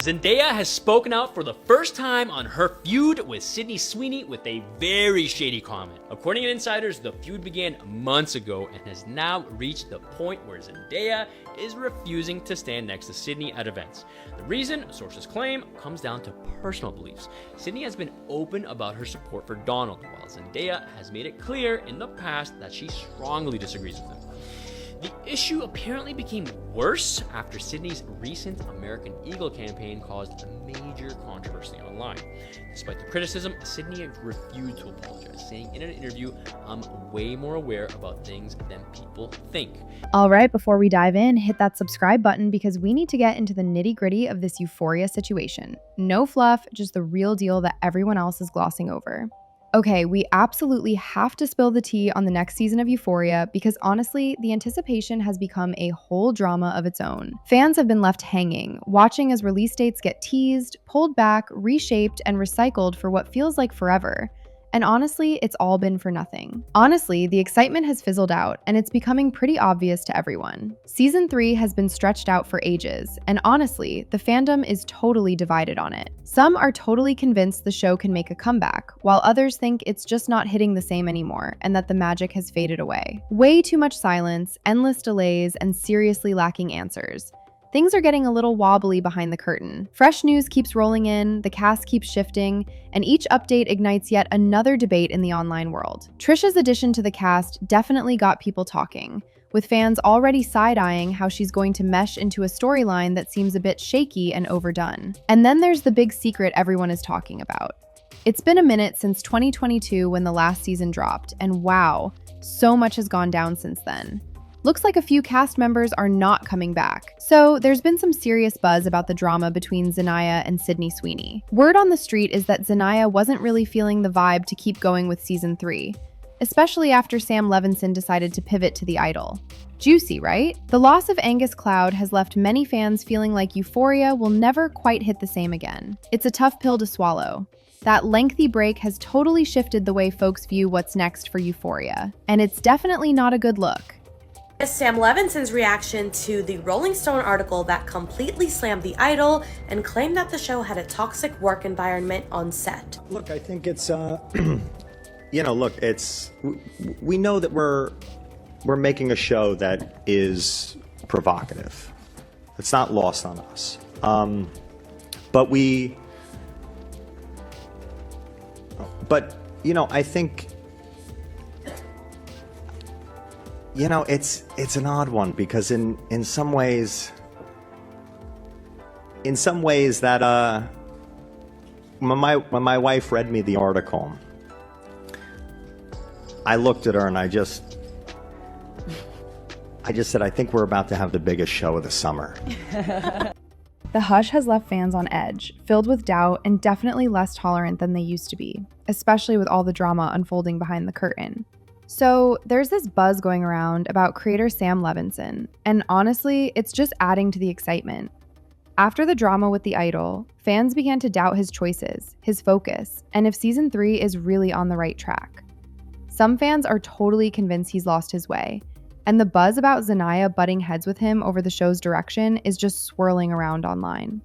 Zendaya has spoken out for the first time on her feud with Sydney Sweeney with a very shady comment. According to insiders, the feud began months ago and has now reached the point where Zendaya is refusing to stand next to Sydney at events. The reason, sources claim, comes down to personal beliefs. Sydney has been open about her support for Donald, while Zendaya has made it clear in the past that she strongly disagrees with him. The issue apparently became worse after Sydney's recent American Eagle campaign caused a major controversy online. Despite the criticism, Sydney refused to apologize, saying in an interview, "I'm way more aware about things than people think." All right, before we dive in, hit that subscribe button because we need to get into the nitty-gritty of this Euphoria situation. No fluff, just the real deal that everyone else is glossing over. Okay, we absolutely have to spill the tea on the next season of Euphoria because honestly, the anticipation has become a whole drama of its own. Fans have been left hanging, watching as release dates get teased, pulled back, reshaped, and recycled for what feels like forever. And honestly, it's all been for nothing. Honestly, the excitement has fizzled out, and it's becoming pretty obvious to everyone. Season 3 has been stretched out for ages, and honestly, the fandom is totally divided on it. Some are totally convinced the show can make a comeback, while others think it's just not hitting the same anymore, and that the magic has faded away. Way too much silence, endless delays, and seriously lacking answers. Things are getting a little wobbly behind the curtain. Fresh news keeps rolling in, the cast keeps shifting, and each update ignites yet another debate in the online world. Trisha's addition to the cast definitely got people talking, with fans already side-eyeing how she's going to mesh into a storyline that seems a bit shaky and overdone. And then there's the big secret everyone is talking about. It's been a minute since 2022 when the last season dropped, and wow, so much has gone down since then. Looks like a few cast members are not coming back. So there's been some serious buzz about the drama between Zanaya and Sydney Sweeney. Word on the street is that Zanaya wasn't really feeling the vibe to keep going with season 3, especially after Sam Levinson decided to pivot to The Idol. Juicy, right? The loss of Angus Cloud has left many fans feeling like Euphoria will never quite hit the same again. It's a tough pill to swallow. That lengthy break has totally shifted the way folks view what's next for Euphoria, and it's definitely not a good look. Sam Levinson's reaction to the Rolling Stone article that completely slammed The Idol and claimed that the show had a toxic work environment on set. Look, I think it's, we know that we're making a show that is provocative. It's not lost on us. I think, it's an odd one because in some ways that when my wife read me the article, I looked at her and I just said, I think we're about to have the biggest show of the summer. The hush has left fans on edge, filled with doubt and definitely less tolerant than they used to be, especially with all the drama unfolding behind the curtain. So there's this buzz going around about creator Sam Levinson, and honestly, it's just adding to the excitement. After the drama with The Idol, fans began to doubt his choices, his focus, and if season 3 is really on the right track. Some fans are totally convinced he's lost his way, and the buzz about Zanaya butting heads with him over the show's direction is just swirling around online.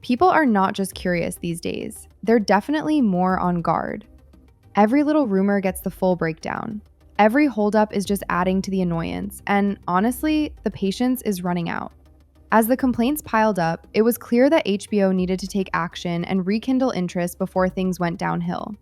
People are not just curious these days, they're definitely more on guard. Every little rumor gets the full breakdown. Every holdup is just adding to the annoyance, and honestly, the patience is running out. As the complaints piled up, it was clear that HBO needed to take action and rekindle interest before things went downhill.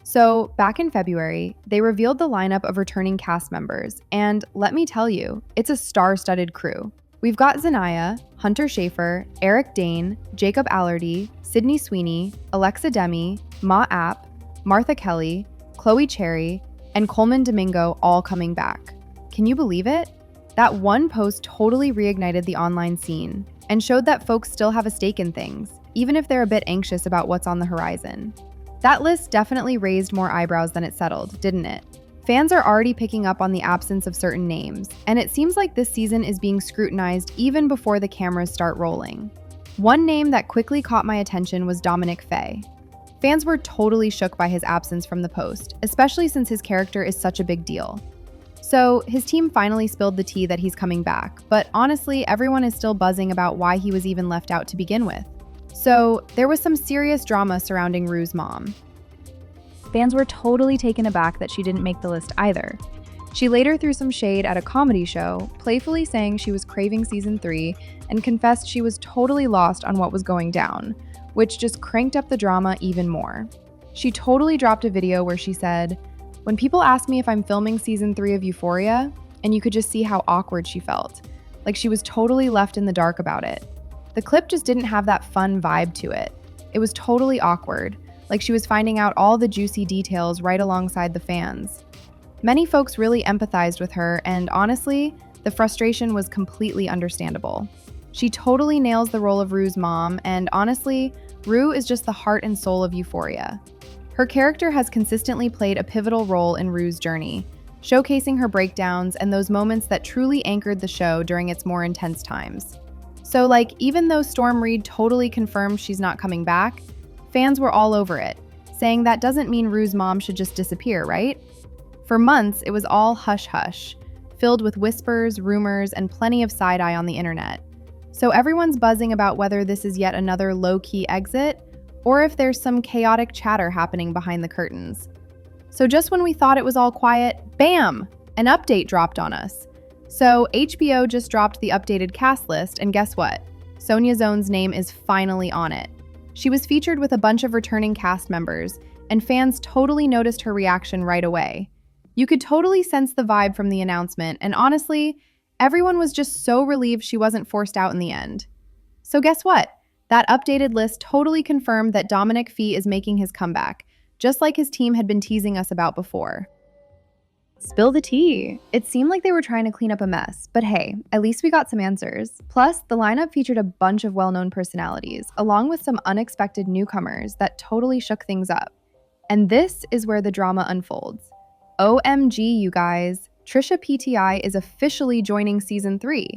So, back in February, they revealed the lineup of returning cast members, and let me tell you, it's a star-studded crew. We've got Zanaya, Hunter Schafer, Eric Dane, Jacob Allerdy, Sydney Sweeney, Alexa Demi, Ma App, Martha Kelly, Chloe Cherry, and Coleman Domingo all coming back. Can you believe it? That one post totally reignited the online scene and showed that folks still have a stake in things, even if they're a bit anxious about what's on the horizon. That list definitely raised more eyebrows than it settled, didn't it? Fans are already picking up on the absence of certain names, and it seems like this season is being scrutinized even before the cameras start rolling. One name that quickly caught my attention was Dominic Fey. Fans were totally shook by his absence from the post, especially since his character is such a big deal. So, his team finally spilled the tea that he's coming back, but honestly, everyone is still buzzing about why he was even left out to begin with. So there was some serious drama surrounding Rue's mom. Fans were totally taken aback that she didn't make the list either. She later threw some shade at a comedy show, playfully saying she was craving season 3 and confessed she was totally lost on what was going down, which just cranked up the drama even more. She totally dropped a video where she said, "When people ask me if I'm filming season 3 of Euphoria," and you could just see how awkward she felt, like she was totally left in the dark about it. The clip just didn't have that fun vibe to it. It was totally awkward, like she was finding out all the juicy details right alongside the fans. Many folks really empathized with her, and honestly, the frustration was completely understandable. She totally nails the role of Rue's mom, and honestly, Rue is just the heart and soul of Euphoria. Her character has consistently played a pivotal role in Rue's journey, showcasing her breakdowns and those moments that truly anchored the show during its more intense times. So even though Storm Reid totally confirmed she's not coming back, fans were all over it, saying that doesn't mean Rue's mom should just disappear, right? For months, it was all hush-hush, filled with whispers, rumors, and plenty of side-eye on the internet. So everyone's buzzing about whether this is yet another low-key exit, or if there's some chaotic chatter happening behind the curtains. So just when we thought it was all quiet, bam! An update dropped on us. So HBO just dropped the updated cast list, and guess what? Sonia Zone's name is finally on it. She was featured with a bunch of returning cast members, and fans totally noticed her reaction right away. You could totally sense the vibe from the announcement, and honestly, everyone was just so relieved she wasn't forced out in the end. So guess what? That updated list totally confirmed that Dominic Fee is making his comeback, just like his team had been teasing us about before. Spill the tea. It seemed like they were trying to clean up a mess, but hey, at least we got some answers. Plus, the lineup featured a bunch of well-known personalities, along with some unexpected newcomers that totally shook things up. And this is where the drama unfolds. OMG, you guys, Trisha PTI is officially joining season 3.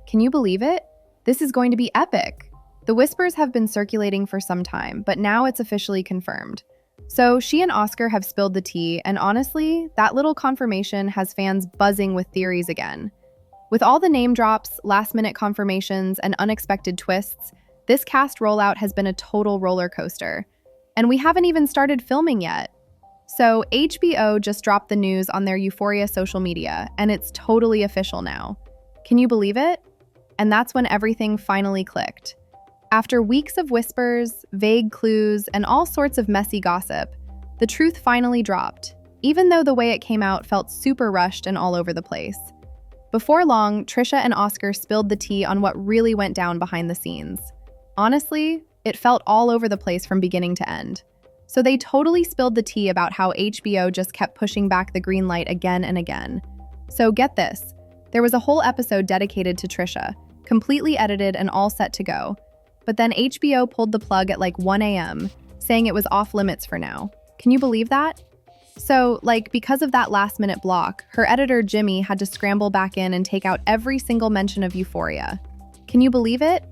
Can you believe it? This is going to be epic. The whispers have been circulating for some time, but now it's officially confirmed. So she and Oscar have spilled the tea, and honestly, that little confirmation has fans buzzing with theories again. With all the name drops, last-minute confirmations, and unexpected twists, this cast rollout has been a total roller coaster. And we haven't even started filming yet. So HBO just dropped the news on their Euphoria social media, and it's totally official now. Can you believe it? And that's when everything finally clicked. After weeks of whispers, vague clues, and all sorts of messy gossip, the truth finally dropped, even though the way it came out felt super rushed and all over the place. Before long, Trisha and Oscar spilled the tea on what really went down behind the scenes. Honestly, it felt all over the place from beginning to end. So they totally spilled the tea about how HBO just kept pushing back the green light again and again. So get this, there was a whole episode dedicated to Trisha, completely edited and all set to go. But then HBO pulled the plug at 1 a.m., saying it was off limits for now. Can you believe that? So, because of that last-minute block, her editor Jimmy had to scramble back in and take out every single mention of Euphoria. Can you believe it?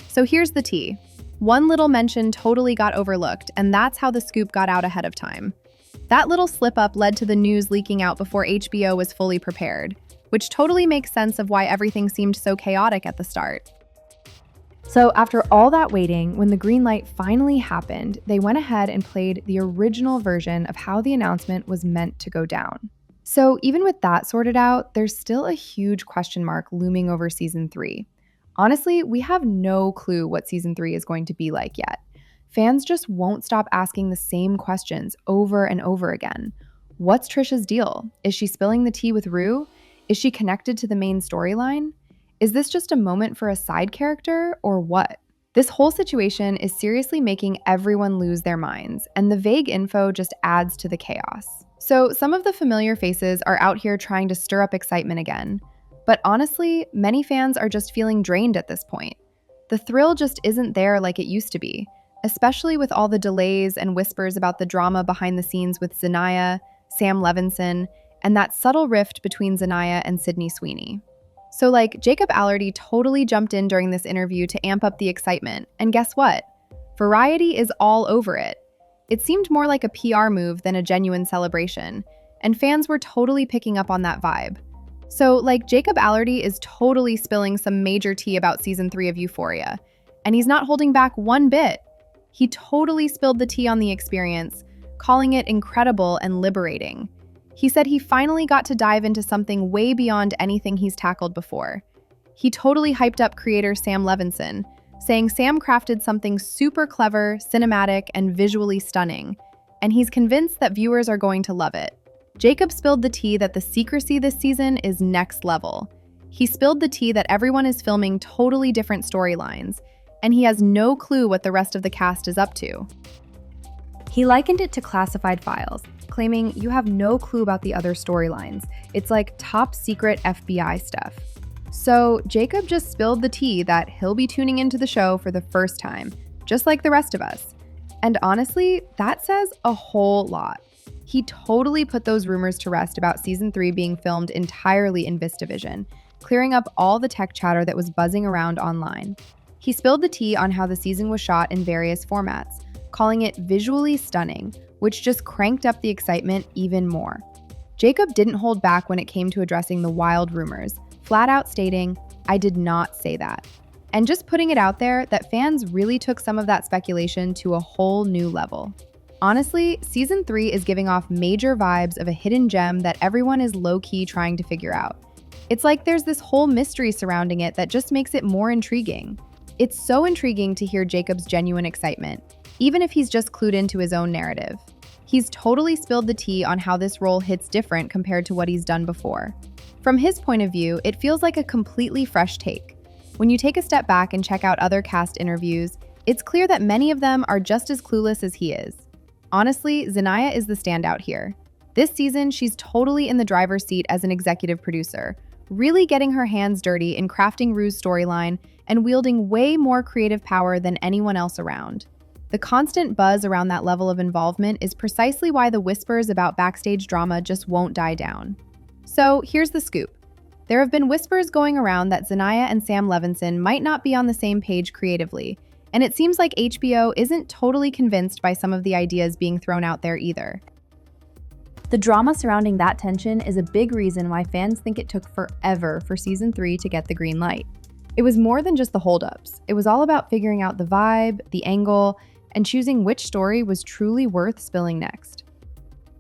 So here's the tea. One little mention totally got overlooked, and that's how the scoop got out ahead of time. That little slip-up led to the news leaking out before HBO was fully prepared, which totally makes sense of why everything seemed so chaotic at the start. So after all that waiting, when the green light finally happened, they went ahead and played the original version of how the announcement was meant to go down. So even with that sorted out, there's still a huge question mark looming over season 3. Honestly, we have no clue what season 3 is going to be like yet. Fans just won't stop asking the same questions over and over again. What's Trisha's deal? Is she spilling the tea with Rue? Is she connected to the main storyline? Is this just a moment for a side character, or what? This whole situation is seriously making everyone lose their minds, and the vague info just adds to the chaos. So some of the familiar faces are out here trying to stir up excitement again. But honestly, many fans are just feeling drained at this point. The thrill just isn't there like it used to be, especially with all the delays and whispers about the drama behind the scenes with Zanaya, Sam Levinson, and that subtle rift between Zanaya and Sydney Sweeney. So Jacob Allerdy totally jumped in during this interview to amp up the excitement, and guess what? Variety is all over it. It seemed more like a PR move than a genuine celebration, and fans were totally picking up on that vibe. So Jacob Allerdy is totally spilling some major tea about season 3 of Euphoria, And he's not holding back one bit. He totally spilled the tea on the experience, calling it incredible and liberating. He said he finally got to dive into something way beyond anything he's tackled before. He totally hyped up creator Sam Levinson, saying Sam crafted something super clever, cinematic, and visually stunning, and he's convinced that viewers are going to love it. Jacob spilled the tea that the secrecy this season is next level. He spilled the tea that everyone is filming totally different storylines, and he has no clue what the rest of the cast is up to. He likened it to classified files, claiming you have no clue about the other storylines. It's like top secret FBI stuff. So Jacob just spilled the tea that he'll be tuning into the show for the first time, just like the rest of us. And honestly, that says a whole lot. He totally put those rumors to rest about season 3 being filmed entirely in VistaVision, clearing up all the tech chatter that was buzzing around online. He spilled the tea on how the season was shot in various formats, calling it visually stunning, which just cranked up the excitement even more. Jacob didn't hold back when it came to addressing the wild rumors, flat out stating, "I did not say that." And just putting it out there that fans really took some of that speculation to a whole new level. Honestly, season 3 is giving off major vibes of a hidden gem that everyone is low-key trying to figure out. It's like there's this whole mystery surrounding it that just makes it more intriguing. It's so intriguing to hear Jacob's genuine excitement, even if he's just clued into his own narrative. He's totally spilled the tea on how this role hits different compared to what he's done before. From his point of view, it feels like a completely fresh take. When you take a step back and check out other cast interviews, it's clear that many of them are just as clueless as he is. Honestly, Zanaya is the standout here. This season, she's totally in the driver's seat as an executive producer, really getting her hands dirty in crafting Rue's storyline and wielding way more creative power than anyone else around. The constant buzz around that level of involvement is precisely why the whispers about backstage drama just won't die down. So here's the scoop. There have been whispers going around that Zanaya and Sam Levinson might not be on the same page creatively, and it seems like HBO isn't totally convinced by some of the ideas being thrown out there either. The drama surrounding that tension is a big reason why fans think it took forever for season 3 to get the green light. It was more than just the holdups. It was all about figuring out the vibe, the angle, and choosing which story was truly worth spilling next.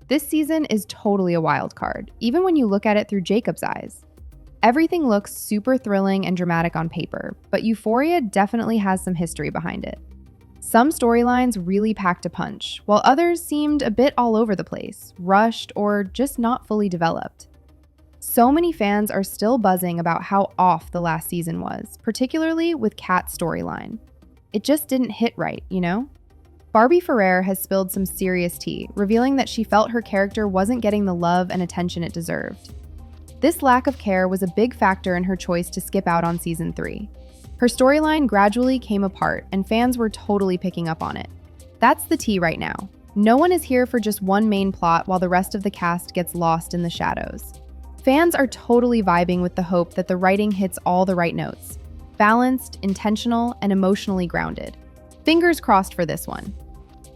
This season is totally a wild card, even when you look at it through Jacob's eyes. Everything looks super thrilling and dramatic on paper, but Euphoria definitely has some history behind it. Some storylines really packed a punch, while others seemed a bit all over the place, rushed, or just not fully developed. So many fans are still buzzing about how off the last season was, particularly with Kat's storyline. It just didn't hit right, you know? Barbie Ferrer has spilled some serious tea, revealing that she felt her character wasn't getting the love and attention it deserved. This lack of care was a big factor in her choice to skip out on season 3. Her storyline gradually came apart, and fans were totally picking up on it. That's the tea right now. No one is here for just one main plot while the rest of the cast gets lost in the shadows. Fans are totally vibing with the hope that the writing hits all the right notes. Balanced, intentional, and emotionally grounded. Fingers crossed for this one.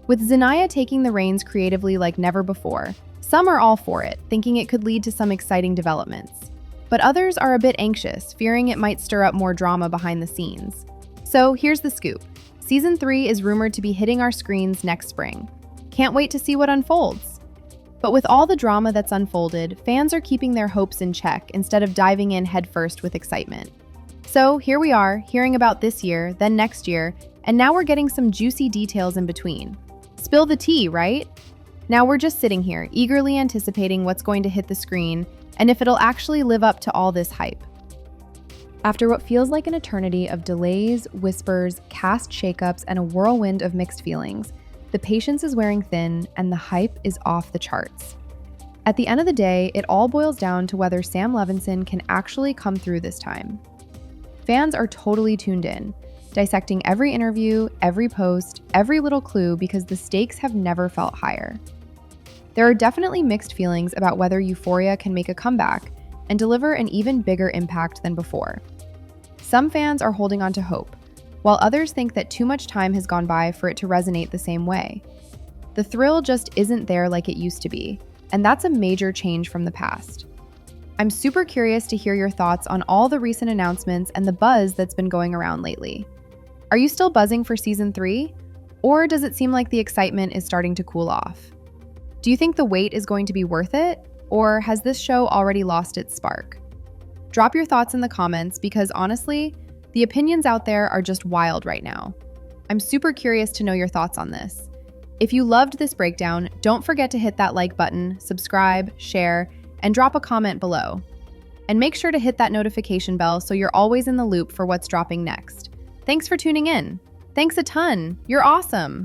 With Zanaya taking the reins creatively like never before, some are all for it, thinking it could lead to some exciting developments. But others are a bit anxious, fearing it might stir up more drama behind the scenes. So here's the scoop. Season 3 is rumored to be hitting our screens next spring. Can't wait to see what unfolds. But with all the drama that's unfolded, fans are keeping their hopes in check instead of diving in headfirst with excitement. So here we are, hearing about this year, then next year, and now we're getting some juicy details in between. Spill the tea, right? Now we're just sitting here, eagerly anticipating what's going to hit the screen, and if it'll actually live up to all this hype. After what feels like an eternity of delays, whispers, cast shakeups, and a whirlwind of mixed feelings, the patience is wearing thin, and the hype is off the charts. At the end of the day, it all boils down to whether Sam Levinson can actually come through this time. Fans are totally tuned in, dissecting every interview, every post, every little clue because the stakes have never felt higher. There are definitely mixed feelings about whether Euphoria can make a comeback and deliver an even bigger impact than before. Some fans are holding on to hope, while others think that too much time has gone by for it to resonate the same way. The thrill just isn't there like it used to be, and that's a major change from the past. I'm super curious to hear your thoughts on all the recent announcements and the buzz that's been going around lately. Are you still buzzing for season 3? Or does it seem like the excitement is starting to cool off? Do you think the wait is going to be worth it? Or has this show already lost its spark? Drop your thoughts in the comments because honestly, the opinions out there are just wild right now. I'm super curious to know your thoughts on this. If you loved this breakdown, don't forget to hit that like button, subscribe, share, and drop a comment below. And make sure to hit that notification bell so you're always in the loop for what's dropping next. Thanks for tuning in. Thanks a ton. You're awesome.